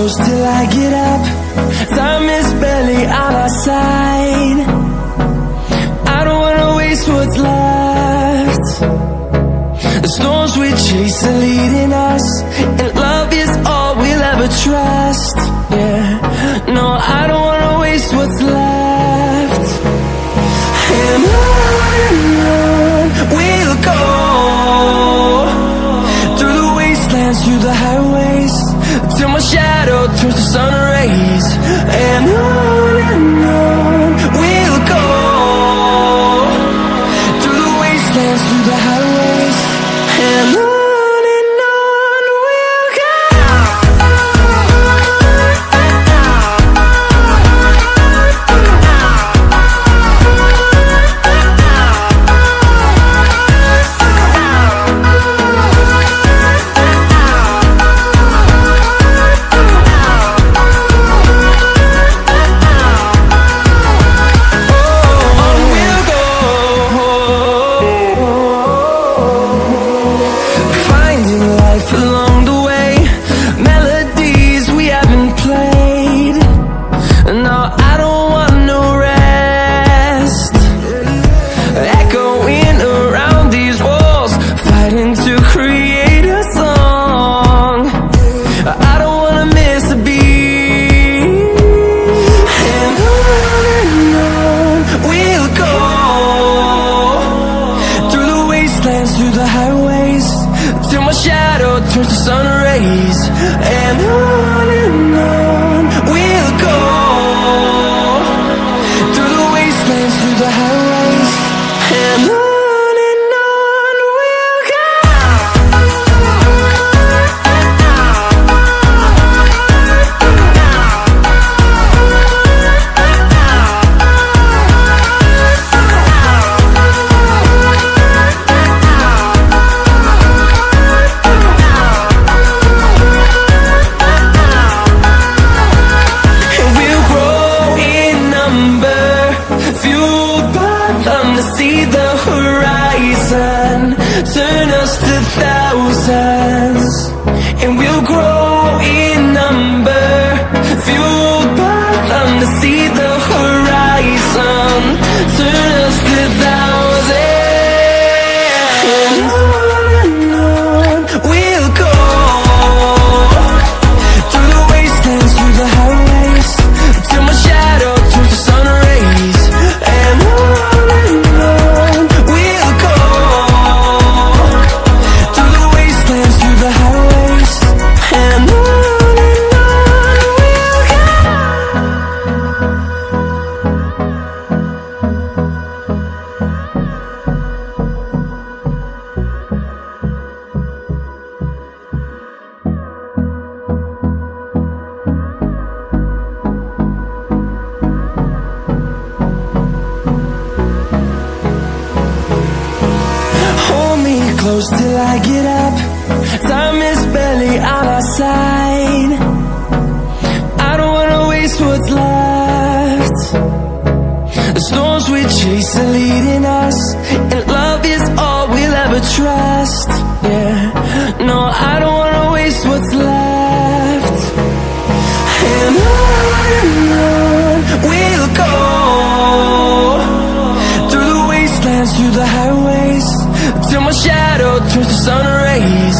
close till I get up. Time is barely on our side. I don't wanna waste what's left. The storms we chase are leading us, and love is all we'll ever trust. Yeah, no, I don't wanna waste what's left. And on we'll go, through the wastelands, through the highways, till my shadow turns to sun rays. And on we'll go, through the wastelands, through the highways, and on we'll go. Through the highways, till my shadow turns to sun rays. And on we'll go, through the wastelands, through the highways, and on we'll go. See the horizon, turn us to thousands, and we'll grow in number, fueled by them to see the horizon, turn us to thousands. And on we'll go, through the wastelands, through the highways, till my shadow turns to sun rays. And close till I get up. Time is barely on our side. I don't wanna waste what's left. The storms we chase are leading us, and love is all we'll ever trust. Yeah, no, I don't wanna waste what's left. And on we'll go, through the wastelands, through the highways, till my shadow turns to sun rays.